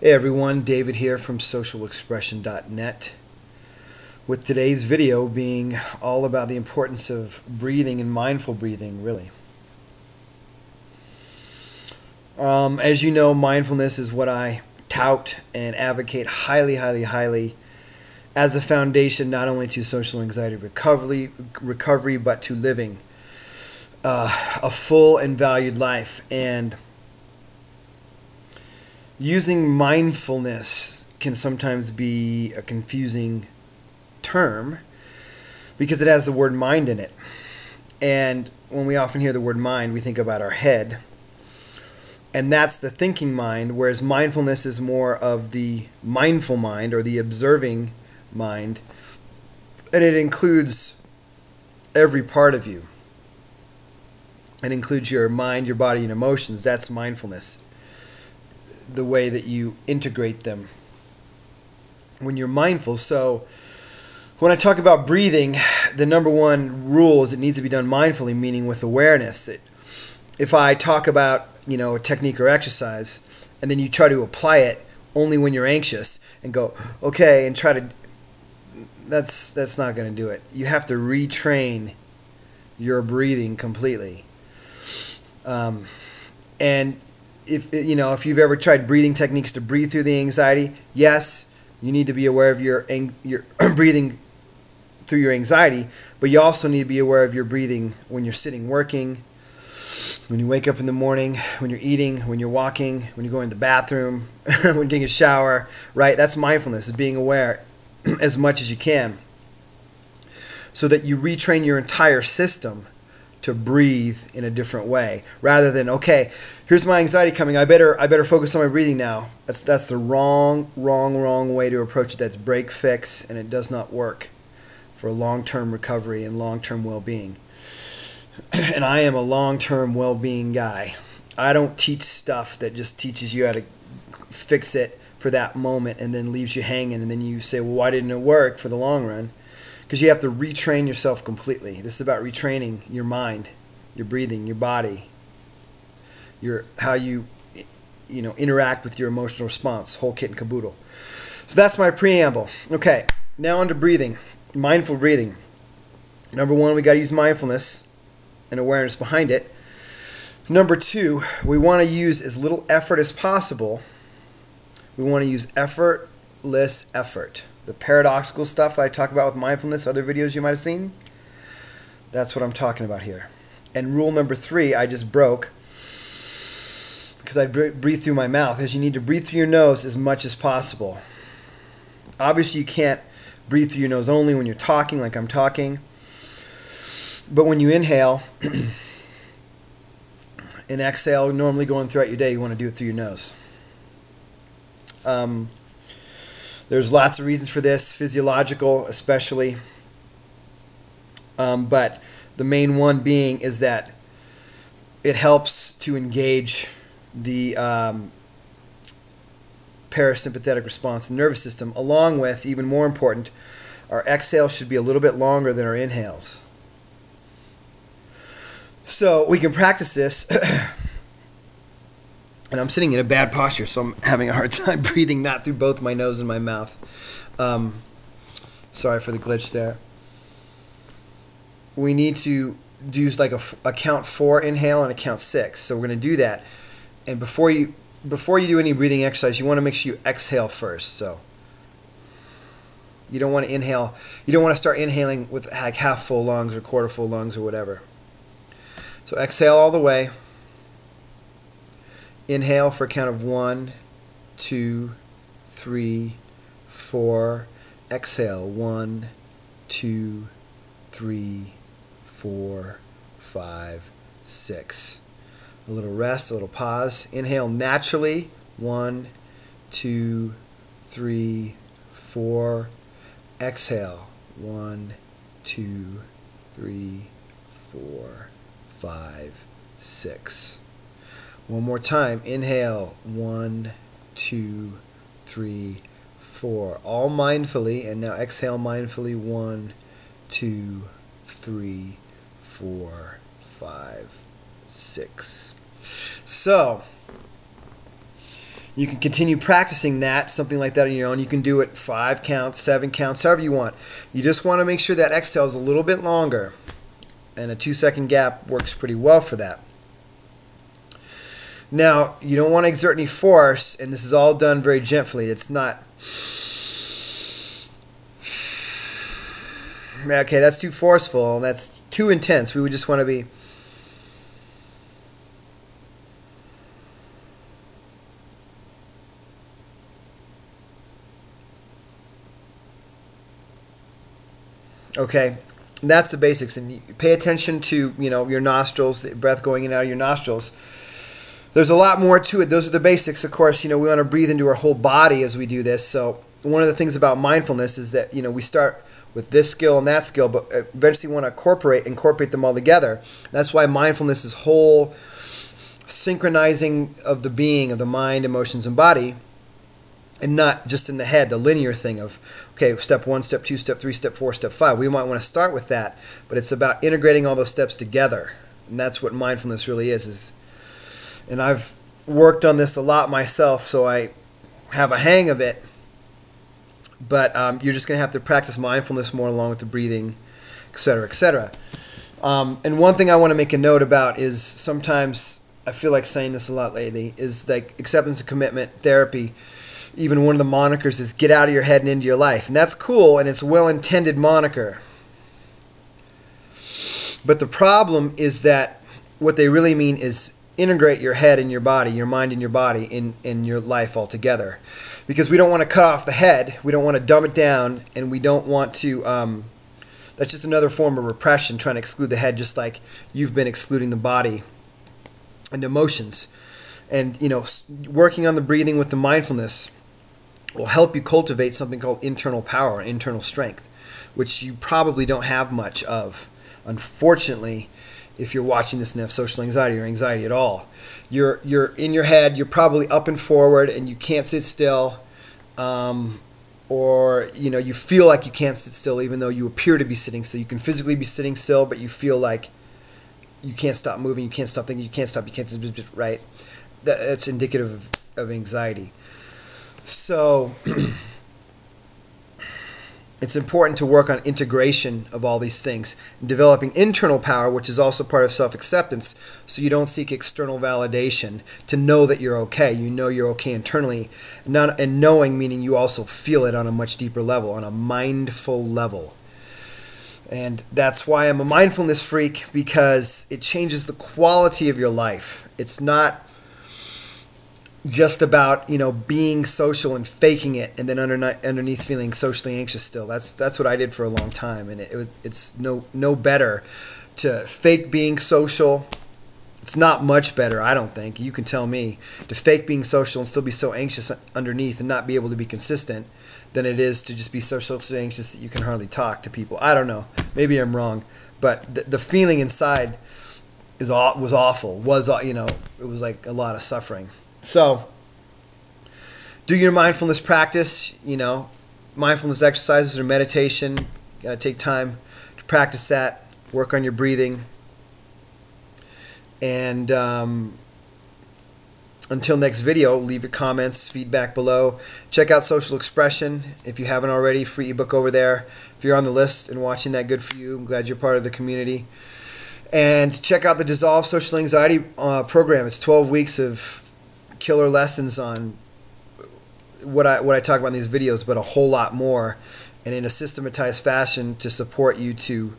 Hey everyone, David here from socialexpression.net, with today's video being all about the importance of breathing and mindful breathing, really. As you know, mindfulness is what I tout and advocate highly as a foundation not only to social anxiety recovery but to living a full and valued life. And using mindfulness can sometimes be a confusing term because it has the word mind in it. And when we often hear the word mind, we think about our head. And that's the thinking mind, whereas mindfulness is more of the mindful mind or the observing mind. And it includes every part of you. It includes your mind, your body, and emotions. That's mindfulness. The way that you integrate them when you're mindful. So when I talk about breathing, the number one rule is it needs to be done mindfully, meaning with awareness. If I talk about, a technique or exercise, and then you try to apply it only when you're anxious and go, okay, and try to, that's not going to do it. You have to retrain your breathing completely. And if you've ever tried breathing techniques to breathe through the anxiety, yes, you need to be aware of your breathing through your anxiety, but you also need to be aware of your breathing when you're sitting working, when you wake up in the morning, when you're eating, when you're walking, when you're going to the bathroom, when you're taking a shower, right? That's mindfulness, is being aware as much as you can so that you retrain your entire system to breathe in a different way, rather than, okay, here's my anxiety coming, I better focus on my breathing now. That's the wrong way to approach it. That's break fix, and it does not work for long-term recovery and long-term well-being. And I am a long-term well-being guy. I don't teach stuff that just teaches you how to fix it for that moment and then leaves you hanging, and then you say, well, why didn't it work for the long run? Because you have to retrain yourself completely. This is about retraining your mind, your breathing, your body, how you interact with your emotional response, whole kit and caboodle. So that's my preamble. Okay, now on to breathing, mindful breathing. Number one, we got to use mindfulness and awareness behind it. Number two, we want to use as little effort as possible. We want to use effortless effort. The paradoxical stuff I talk about with mindfulness, other videos you might have seen, that's what I'm talking about here. And rule number three, I just broke because I breathe through my mouth, is you need to breathe through your nose as much as possible. Obviously, you can't breathe through your nose only when you're talking, like I'm talking. But when you inhale and exhale, normally going throughout your day, you want to do it through your nose. There's lots of reasons for this, physiological especially. But the main one being is that it helps to engage the parasympathetic response in the nervous system, along with, even more important, our exhales should be a little bit longer than our inhales. So we can practice this, and I'm sitting in a bad posture, so I'm having a hard time breathing, not through both my nose and my mouth. Sorry for the glitch there. We need to do like a count 4 inhale and a count 6. So we're going to do that. And before you do any breathing exercise, you want to make sure you exhale first. So you don't want to inhale. You don't want to start inhaling with like half full lungs or quarter full lungs or whatever. So exhale all the way. Inhale for a count of 1, 2, 3, 4. Exhale 1, 2, 3, 4, 5, 6. A little rest, a little pause. Inhale naturally. 1, 2, 3, 4. Exhale 1, 2, 3, 4, 5, 6. One more time. Inhale 1, 2, 3, 4. All mindfully, and now exhale mindfully. 1, 2, 3, 4, 5, 6. So You can continue practicing that, something like that on your own. You can do it 5 counts, 7 counts, however you want. You just want to make sure that exhale is a little bit longer. And a 2-second gap works pretty well for that. Now, you don't want to exert any force, and this is all done very gently. It's not... Okay, that's too forceful. That's too intense. We would just want to be... Okay, and that's the basics. And you pay attention to, your nostrils, the breath going in and out of your nostrils. There's a lot more to it. Those are the basics. Of course, we want to breathe into our whole body as we do this. So one of the things about mindfulness is that, we start with this skill and that skill, but eventually want to incorporate them all together. That's why mindfulness is whole synchronizing of the being, of the mind, emotions, and body, and not just in the head, the linear thing of, okay, step 1, step 2, step 3, step 4, step 5. We might want to start with that, but it's about integrating all those steps together. And that's what mindfulness really is. And I've worked on this a lot myself, so I have a hang of it. But you're just going to have to practice mindfulness more along with the breathing, etc., etc. And one thing I want to make a note about is sometimes, I feel like saying this a lot lately, is like acceptance and commitment therapy. Even one of the monikers is get out of your head and into your life. And that's cool, and it's a well-intended moniker. But the problem is that what they really mean is integrate your head and your body, your mind and your body in your life altogether. Because we don't want to cut off the head, we don't want to dumb it down, and we don't want to... that's just another form of repression, trying to exclude the head, just like you've been excluding the body and emotions. And, working on the breathing with the mindfulness will help you cultivate something called internal power, internal strength, which you probably don't have much of. Unfortunately, if you're watching this and have social anxiety or anxiety at all, you're in your head, you're probably up and forward, and you can't sit still, or you feel like you can't sit still even though you appear to be sitting still. You can physically be sitting still, but you feel like you can't stop moving, you can't stop thinking, you can't, right? That's indicative of anxiety. So it's important to work on integration of all these things, and developing internal power, which is also part of self-acceptance, so you don't seek external validation to know that you're okay. You know you're okay internally, and knowing meaning you also feel it on a much deeper level, on a mindful level. And that's why I'm a mindfulness freak, because it changes the quality of your life. It's not just about being social and faking it, and then underneath feeling socially anxious still. That's what I did for a long time, and it's no better to fake being social. It's not much better, I don't think. You can tell me, to fake being social and still be so anxious underneath and not be able to be consistent, than it is to just be so socially anxious that you can hardly talk to people. I don't know. Maybe I'm wrong, but the feeling inside was awful. It was like a lot of suffering. So, do your mindfulness practice, mindfulness exercises or meditation. You gotta take time to practice that, work on your breathing. And until next video, leave your comments, feedback below. Check out Social Expression if you haven't already, free ebook over there. If you're on the list and watching that, good for you. I'm glad you're part of the community. And check out the Dissolve Social Anxiety program. It's 12 weeks of killer lessons on what I talk about in these videos, but a whole lot more, and in a systematized fashion to support you to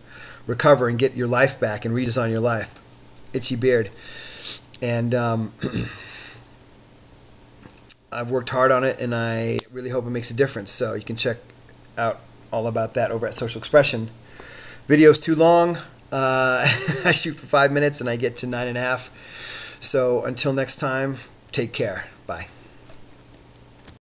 recover and get your life back and redesign your life. Itchy beard. And I've worked hard on it, and I really hope it makes a difference. So you can check out all about that over at Social Expression. Video's too long. I shoot for 5 minutes and I get to 9.5. So until next time, take care. Bye.